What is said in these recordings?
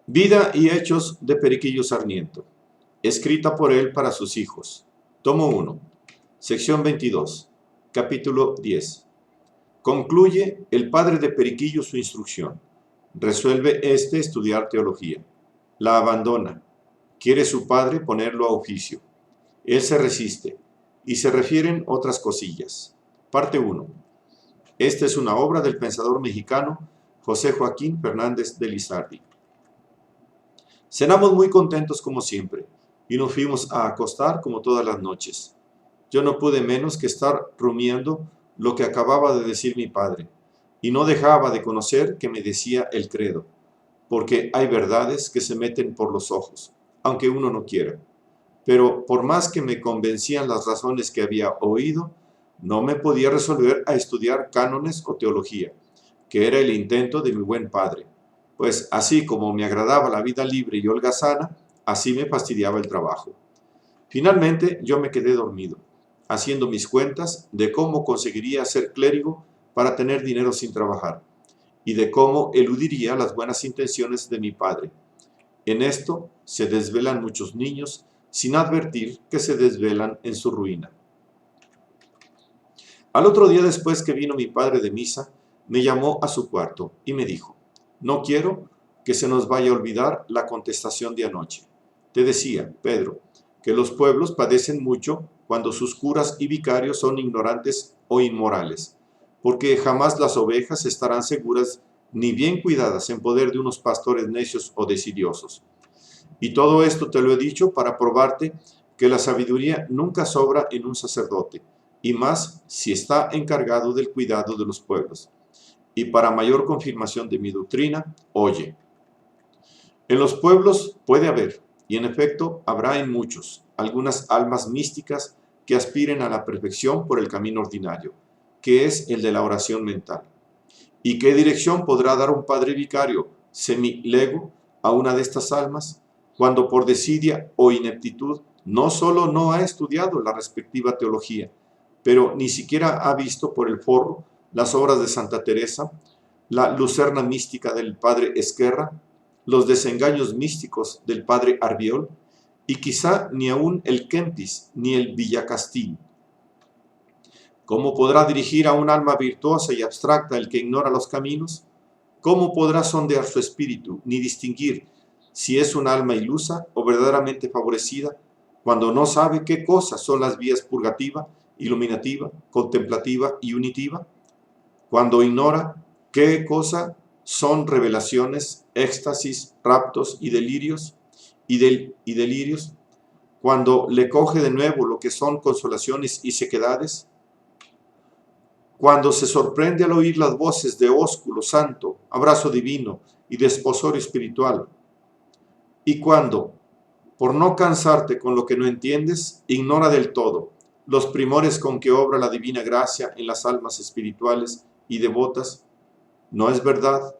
Vida y hechos de Periquillo Sarmiento, escrita por él para sus hijos. Tomo 1, sección 22, capítulo 10. Concluye el padre de Periquillo su instrucción. Resuelve estudiar teología. La abandona. Quiere su padre ponerlo a oficio. Él se resiste, y se refieren otras cosillas. Parte 1. Esta es una obra del pensador mexicano José Joaquín Fernández de Lizardi. Cenamos muy contentos como siempre, y nos fuimos a acostar como todas las noches. Yo no pude menos que estar rumiando lo que acababa de decir mi padre, y no dejaba de conocer que me decía el credo, porque hay verdades que se meten por los ojos, aunque uno no quiera. Pero por más que me convencían las razones que había oído, no me podía resolver a estudiar cánones o teología, que era el intento de mi buen padre, pues así como me agradaba la vida libre y holgazana, así me fastidiaba el trabajo. Finalmente yo me quedé dormido, haciendo mis cuentas de cómo conseguiría ser clérigo para tener dinero sin trabajar, y de cómo eludiría las buenas intenciones de mi padre. En esto se desvelan muchos niños sin advertir que se desvelan en su ruina. Al otro día después que vino mi padre de misa, me llamó a su cuarto y me dijo: no quiero que se nos vaya a olvidar la contestación de anoche. Te decía, Pedro, que los pueblos padecen mucho cuando sus curas y vicarios son ignorantes o inmorales, porque jamás las ovejas estarán seguras ni bien cuidadas en poder de unos pastores necios o desidiosos. Y todo esto te lo he dicho para probarte que la sabiduría nunca sobra en un sacerdote, y más si está encargado del cuidado de los pueblos. Y para mayor confirmación de mi doctrina, oye. En los pueblos puede haber, y en efecto habrá en muchos, algunas almas místicas que aspiren a la perfección por el camino ordinario, que es el de la oración mental. ¿Y qué dirección podrá dar un padre vicario semilego a una de estas almas, cuando por desidia o ineptitud no solo no ha estudiado la respectiva teología, pero ni siquiera ha visto por el forro las obras de Santa Teresa, la lucerna mística del padre Esquerra, los desengaños místicos del padre Arbiol, y quizá ni aún el Kempis ni el Villacastín? ¿Cómo podrá dirigir a un alma virtuosa y abstracta el que ignora los caminos? ¿Cómo podrá sondear su espíritu, ni distinguir si es un alma ilusa o verdaderamente favorecida, cuando no sabe qué cosas son las vías purgativa, iluminativa, contemplativa y unitiva? Cuando ignora qué cosa son revelaciones, éxtasis, raptos y delirios, cuando le coge de nuevo lo que son consolaciones y sequedades, cuando se sorprende al oír las voces de ósculo santo, abrazo divino y desposorio espiritual, y cuando, por no cansarte con lo que no entiendes, ignora del todo los primores con que obra la divina gracia en las almas espirituales y devotas. ¿No es verdad?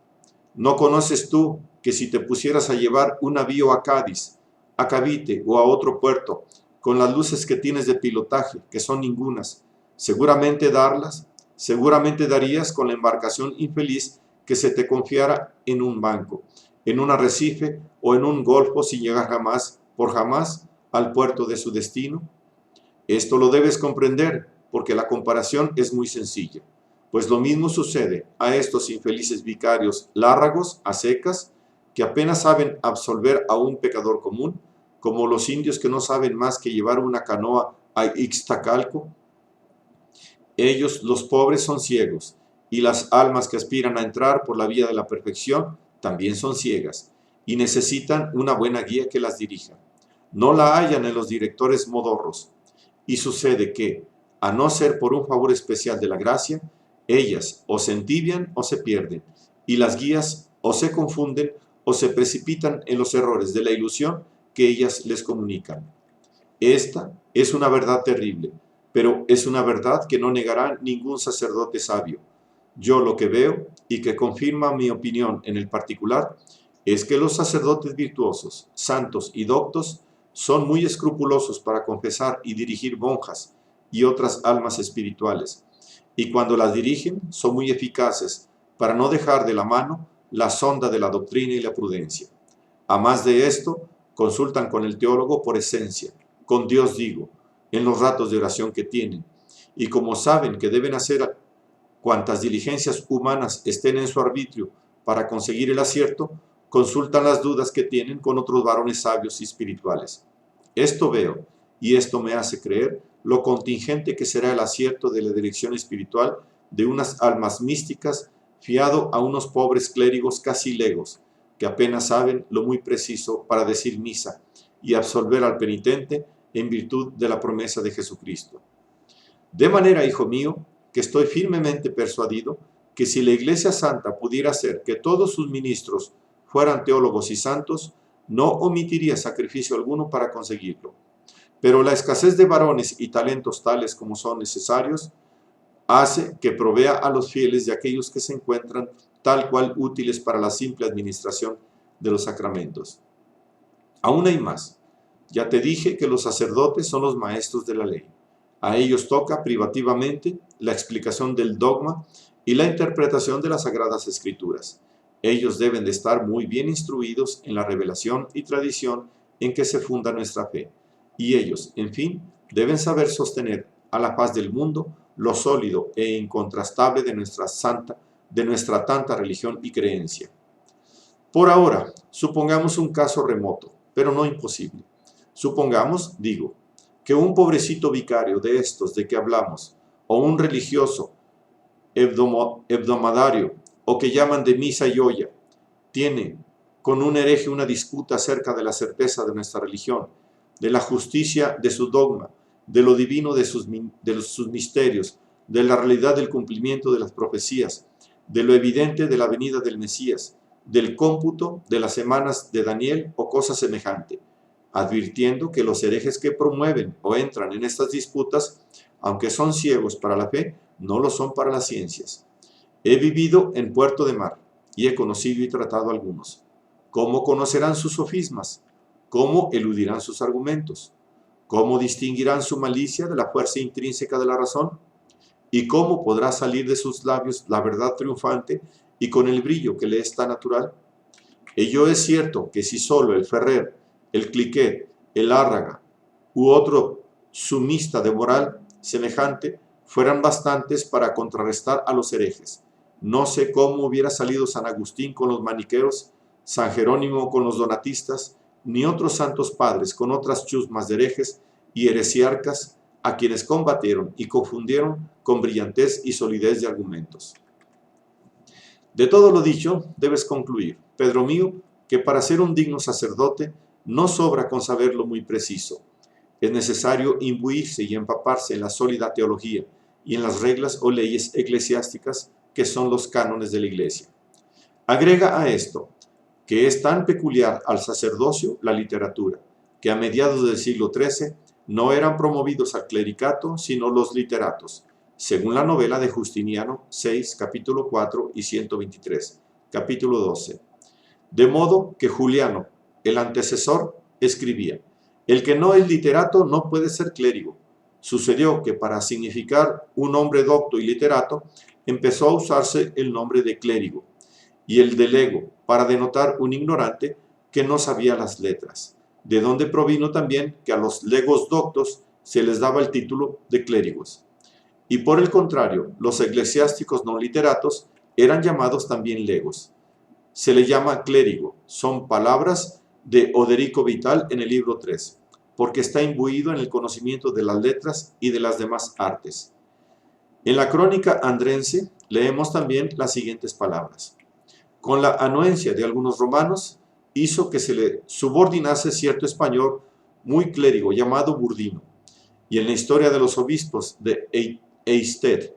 ¿No conoces tú que si te pusieras a llevar un navío a Cádiz, a Cavite o a otro puerto, con las luces que tienes de pilotaje, que son ningunas, seguramente darías con la embarcación infeliz que se te confiara en un banco, en un arrecife o en un golfo sin llegar jamás, por jamás, al puerto de su destino? Esto lo debes comprender, porque la comparación es muy sencilla, pues lo mismo sucede a estos infelices vicarios lárgagos a secas, que apenas saben absolver a un pecador común, como los indios que no saben más que llevar una canoa a Ixtacalco. Ellos, los pobres, son ciegos, y las almas que aspiran a entrar por la vía de la perfección también son ciegas, y necesitan una buena guía que las dirija. No la hallan en los directores modorros, y sucede que, a no ser por un favor especial de la gracia, ellas o se entibian o se pierden, y las guías o se confunden o se precipitan en los errores de la ilusión que ellas les comunican. Esta es una verdad terrible, pero es una verdad que no negará ningún sacerdote sabio. Yo lo que veo, y que confirma mi opinión en el particular, es que los sacerdotes virtuosos, santos y doctos son muy escrupulosos para confesar y dirigir monjas y otras almas espirituales, y cuando las dirigen son muy eficaces para no dejar de la mano la sonda de la doctrina y la prudencia. A más de esto, consultan con el teólogo por esencia, con Dios digo, en los ratos de oración que tienen. Y como saben que deben hacer cuantas diligencias humanas estén en su arbitrio para conseguir el acierto, consultan las dudas que tienen con otros varones sabios y espirituales. Esto veo, y esto me hace creer lo contingente que será el acierto de la dirección espiritual de unas almas místicas fiado a unos pobres clérigos casi legos, que apenas saben lo muy preciso para decir misa y absolver al penitente en virtud de la promesa de Jesucristo. De manera, hijo mío, que estoy firmemente persuadido que si la Iglesia Santa pudiera hacer que todos sus ministros fueran teólogos y santos, no omitiría sacrificio alguno para conseguirlo. Pero la escasez de varones y talentos tales como son necesarios hace que provea a los fieles de aquellos que se encuentran tal cual útiles para la simple administración de los sacramentos. Aún hay más. Ya te dije que los sacerdotes son los maestros de la ley. A ellos toca privativamente la explicación del dogma y la interpretación de las Sagradas Escrituras. Ellos deben de estar muy bien instruidos en la revelación y tradición en que se funda nuestra fe. Y ellos, en fin, deben saber sostener a la paz del mundo lo sólido e incontrastable de nuestra tanta religión y creencia. Por ahora, supongamos un caso remoto, pero no imposible. Supongamos, digo, que un pobrecito vicario de estos de que hablamos, o un religioso hebdomadario, o que llaman de misa y olla, tiene con un hereje una disputa acerca de la certeza de nuestra religión, de la justicia de su dogma, de lo divino de sus misterios, de la realidad del cumplimiento de las profecías, de lo evidente de la venida del Mesías, del cómputo de las semanas de Daniel o cosa semejante, advirtiendo que los herejes que promueven o entran en estas disputas, aunque son ciegos para la fe, no lo son para las ciencias. He vivido en Puerto de Mar y he conocido y tratado algunos. ¿Cómo conocerán sus sofismas? ¿Cómo eludirán sus argumentos? ¿Cómo distinguirán su malicia de la fuerza intrínseca de la razón? ¿Y cómo podrá salir de sus labios la verdad triunfante y con el brillo que le es tan natural? Ello es cierto que si solo el Ferrer, el Cliquet, el Árraga u otro sumista de moral semejante fueran bastantes para contrarrestar a los herejes, no sé cómo hubiera salido San Agustín con los maniqueos, San Jerónimo con los donatistas, ni otros santos padres con otras chusmas de herejes y heresiarcas a quienes combatieron y confundieron con brillantez y solidez de argumentos. De todo lo dicho, debes concluir, Pedro mío, que para ser un digno sacerdote no sobra con saberlo muy preciso. Es necesario imbuirse y empaparse en la sólida teología y en las reglas o leyes eclesiásticas que son los cánones de la Iglesia. Agrega a esto que es tan peculiar al sacerdocio la literatura, que a mediados del siglo XIII no eran promovidos al clericato sino los literatos, según la novela de Justiniano 6, capítulo 4 y 123, capítulo 12. De modo que Juliano, el antecesor, escribía: el que no es literato no puede ser clérigo. Sucedió que para significar un hombre docto y literato, empezó a usarse el nombre de clérigo y el de lego para denotar un ignorante que no sabía las letras, de donde provino también que a los legos doctos se les daba el título de clérigos. Y por el contrario, los eclesiásticos no literatos eran llamados también legos. Se le llama clérigo, son palabras de Oderico Vital en el libro 3, porque está imbuido en el conocimiento de las letras y de las demás artes. En la crónica andrense leemos también las siguientes palabras: con la anuencia de algunos romanos, hizo que se le subordinase cierto español muy clérigo llamado Burdino. Y en la historia de los obispos de Eistedt,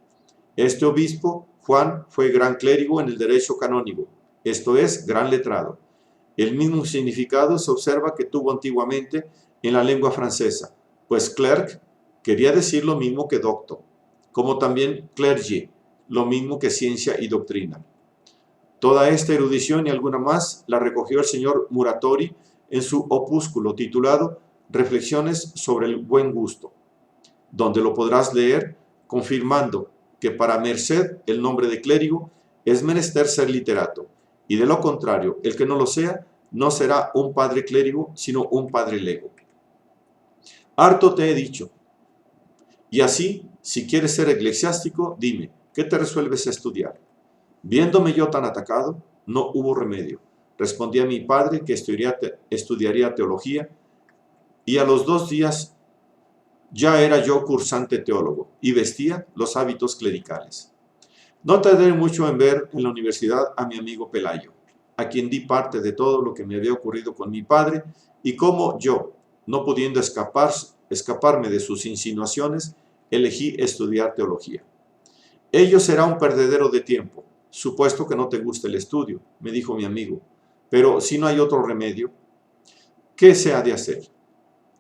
este obispo, Juan, fue gran clérigo en el derecho canónico, esto es, gran letrado. El mismo significado se observa que tuvo antiguamente en la lengua francesa, pues clerc quería decir lo mismo que docto, como también clergy, lo mismo que ciencia y doctrina. Toda esta erudición y alguna más la recogió el señor Muratori en su opúsculo titulado Reflexiones sobre el buen gusto, donde lo podrás leer confirmando que para merced el nombre de clérigo es menester ser literato, y de lo contrario, el que no lo sea no será un padre clérigo, sino un padre lego. Harto te he dicho. Y así, si quieres ser eclesiástico, dime, ¿qué te resuelves a estudiar? Viéndome yo tan atacado, no hubo remedio. Respondí a mi padre que estudiaría teología, y a los 2 días ya era yo cursante teólogo y vestía los hábitos clericales. No tardé mucho en ver en la universidad a mi amigo Pelayo, a quien di parte de todo lo que me había ocurrido con mi padre y cómo yo, no pudiendo escaparme de sus insinuaciones, elegí estudiar teología. Ello será un perdedero de tiempo, supuesto que no te guste el estudio, me dijo mi amigo, pero si no hay otro remedio, ¿qué se ha de hacer?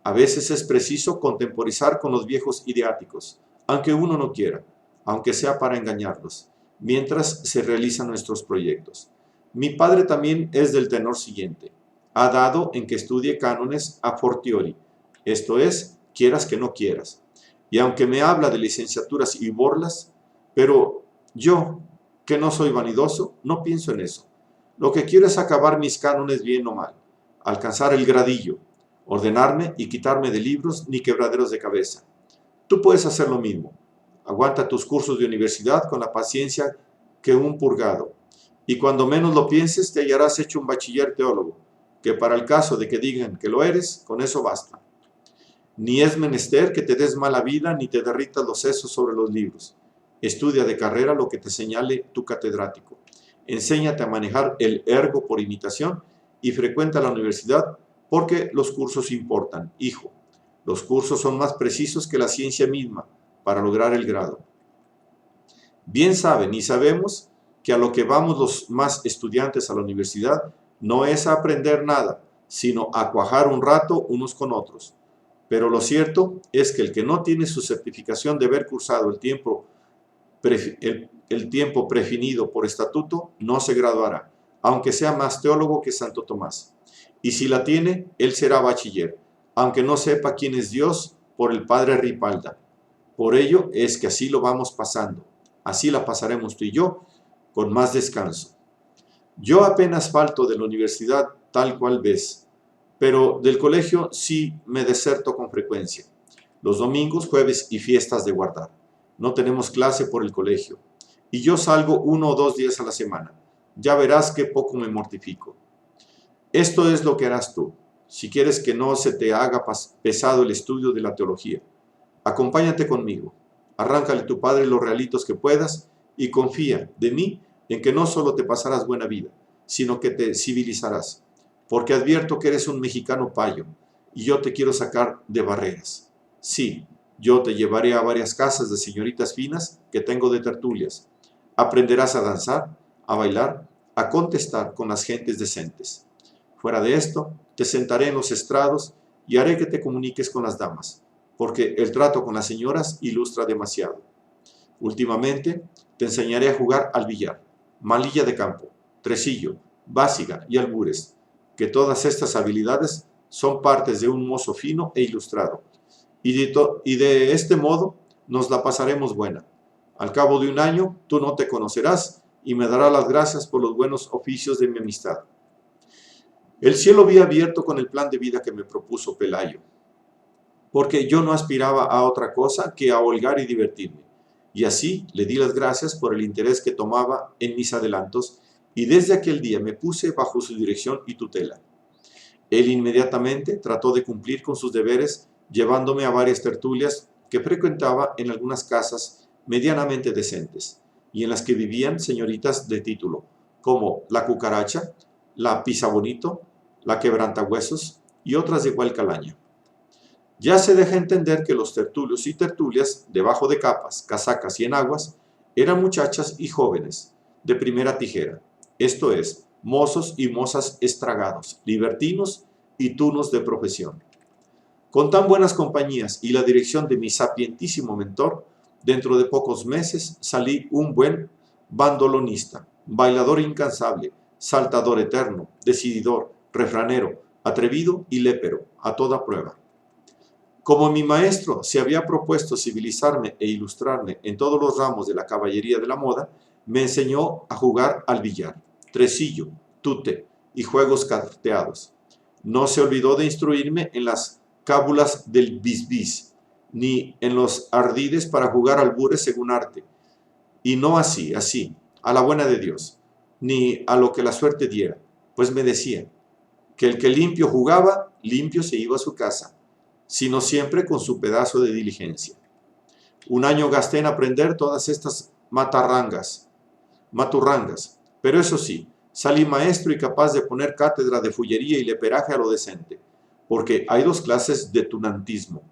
A veces es preciso contemporizar con los viejos ideáticos, aunque uno no quiera, aunque sea para engañarlos, mientras se realizan nuestros proyectos. Mi padre también es del tenor siguiente. Ha dado en que estudie cánones a fortiori, esto es, quieras que no quieras. Y aunque me habla de licenciaturas y borlas, pero yo, que no soy vanidoso, no pienso en eso. Lo que quiero es acabar mis cánones bien o mal, alcanzar el gradillo, ordenarme y quitarme de libros ni quebraderos de cabeza. Tú puedes hacer lo mismo. Aguanta tus cursos de universidad con la paciencia que un purgado. Y cuando menos lo pienses, te hallarás hecho un bachiller teólogo, que para el caso de que digan que lo eres, con eso basta. Ni es menester que te des mala vida ni te derritas los sesos sobre los libros. Estudia de carrera lo que te señale tu catedrático. Enséñate a manejar el ergo por imitación y frecuenta la universidad porque los cursos importan, hijo. Los cursos son más precisos que la ciencia misma para lograr el grado. Bien saben y sabemos que a lo que vamos los más estudiantes a la universidad no es a aprender nada, sino a cuajar un rato unos con otros. Pero lo cierto es que el que no tiene su certificación de haber cursado el tiempo prefinido por estatuto no se graduará, aunque sea más teólogo que Santo Tomás. Y si la tiene, él será bachiller, aunque no sepa quién es Dios por el padre Ripalda. Por ello es que así lo vamos pasando, así la pasaremos tú y yo, con más descanso. Yo apenas falto de la universidad tal cual ves, pero del colegio sí me deserto con frecuencia. Los domingos, jueves y fiestas de guardar. No tenemos clase por el colegio, y yo salgo 1 o 2 días a la semana. Ya verás qué poco me mortifico. Esto es lo que harás tú, si quieres que no se te haga pesado el estudio de la teología. Acompáñate conmigo, arráncale a tu padre los realitos que puedas y confía de mí en que no solo te pasarás buena vida, sino que te civilizarás, porque advierto que eres un mexicano payo y yo te quiero sacar de barreras. Sí, yo te llevaré a varias casas de señoritas finas que tengo de tertulias. Aprenderás a danzar, a bailar, a contestar con las gentes decentes. Fuera de esto, te sentaré en los estrados y haré que te comuniques con las damas, porque el trato con las señoras ilustra demasiado. Últimamente, te enseñaré a jugar al billar, malilla de campo, tresillo, básica y albures, que todas estas habilidades son partes de un mozo fino e ilustrado, y de este modo nos la pasaremos buena. Al cabo de un año, tú no te conocerás y me darás las gracias por los buenos oficios de mi amistad. El cielo había abierto con el plan de vida que me propuso Pelayo, porque yo no aspiraba a otra cosa que a holgar y divertirme, y así le di las gracias por el interés que tomaba en mis adelantos, y desde aquel día me puse bajo su dirección y tutela. Él inmediatamente trató de cumplir con sus deberes, llevándome a varias tertulias que frecuentaba en algunas casas medianamente decentes, y en las que vivían señoritas de título, como la Cucaracha, la Pisabonito, la Quebrantahuesos y otras de igual calaña. Ya se deja entender que los tertulios y tertulias, debajo de capas, casacas y enaguas, eran muchachas y jóvenes, de primera tijera, esto es, mozos y mozas estragados, libertinos y tunos de profesión. Con tan buenas compañías y la dirección de mi sapientísimo mentor, dentro de pocos meses salí un buen bandolonista, bailador incansable, saltador eterno, decididor, refranero, atrevido y lépero, a toda prueba. Como mi maestro se había propuesto civilizarme e ilustrarme en todos los ramos de la caballería de la moda, me enseñó a jugar al billar, tresillo, tute, y juegos carteados. No se olvidó de instruirme en las cábulas del bis, ni en los ardides para jugar albures según arte, y no así, a la buena de Dios, ni a lo que la suerte diera, pues me decía que el que limpio jugaba, limpio se iba a su casa, sino siempre con su pedazo de diligencia. Un año gasté en aprender todas estas maturrangas, pero eso sí, salí maestro y capaz de poner cátedra de fullería y leperaje a lo decente, porque hay dos clases de tunantismo,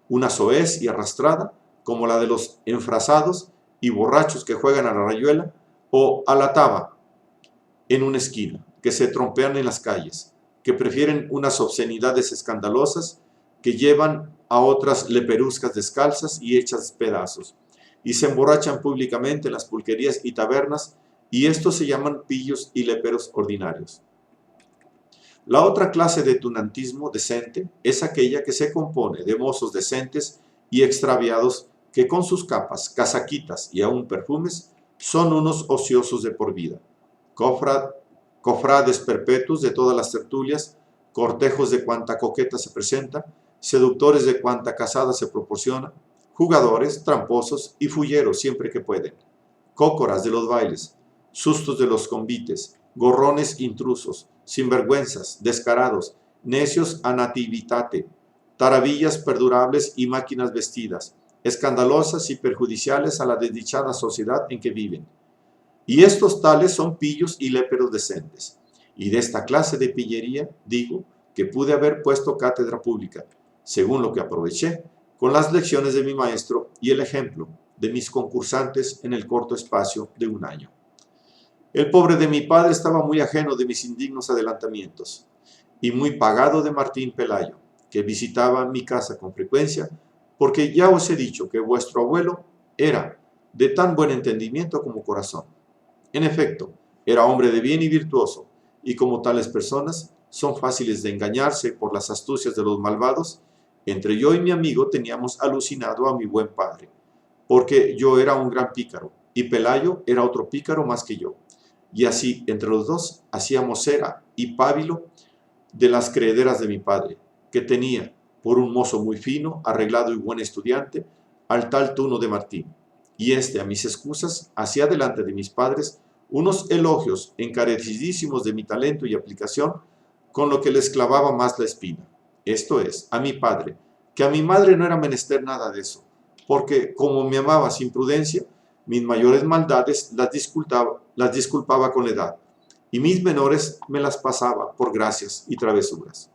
una soez y arrastrada, como la de los enfrasados y borrachos que juegan a la rayuela, o a la taba en una esquina, que se trompean en las calles, que prefieren unas obscenidades escandalosas, que llevan a otras leperuscas descalzas y hechas pedazos, y se emborrachan públicamente en las pulquerías y tabernas, y estos se llaman pillos y léperos ordinarios. La otra clase de tunantismo decente es aquella que se compone de mozos decentes y extraviados que con sus capas, casaquitas y aún perfumes son unos ociosos de por vida, cofrades perpetuos de todas las tertulias, cortejos de cuanta coqueta se presenta, seductores de cuanta casada se proporciona, jugadores, tramposos y fulleros siempre que pueden, cócoras de los bailes, sustos de los convites, gorrones intrusos, sinvergüenzas, descarados, necios a nativitate, tarabillas perdurables y máquinas vestidas, escandalosas y perjudiciales a la desdichada sociedad en que viven. Y estos tales son pillos y léperos decentes. Y de esta clase de pillería digo que pude haber puesto cátedra pública, según lo que aproveché, con las lecciones de mi maestro y el ejemplo de mis concursantes en el corto espacio de un año. El pobre de mi padre estaba muy ajeno de mis indignos adelantamientos y muy pagado de Martín Pelayo, que visitaba mi casa con frecuencia, porque ya os he dicho que vuestro abuelo era de tan buen entendimiento como corazón. En efecto, era hombre de bien y virtuoso, y como tales personas son fáciles de engañarse por las astucias de los malvados, entre yo y mi amigo teníamos alucinado a mi buen padre, porque yo era un gran pícaro, y Pelayo era otro pícaro más que yo. Y así, entre los dos, hacíamos cera y pábilo de las creederas de mi padre, que tenía, por un mozo muy fino, arreglado y buen estudiante, al tal Tuno de Martín. Y a mis excusas, hacía delante de mis padres unos elogios encarecidísimos de mi talento y aplicación, con lo que les clavaba más la espina. Esto es, a mi padre, que a mi madre no era menester nada de eso, porque como me amaba sin prudencia, mis mayores maldades las disculpaba con la edad, y mis menores me las pasaba por gracias y travesuras.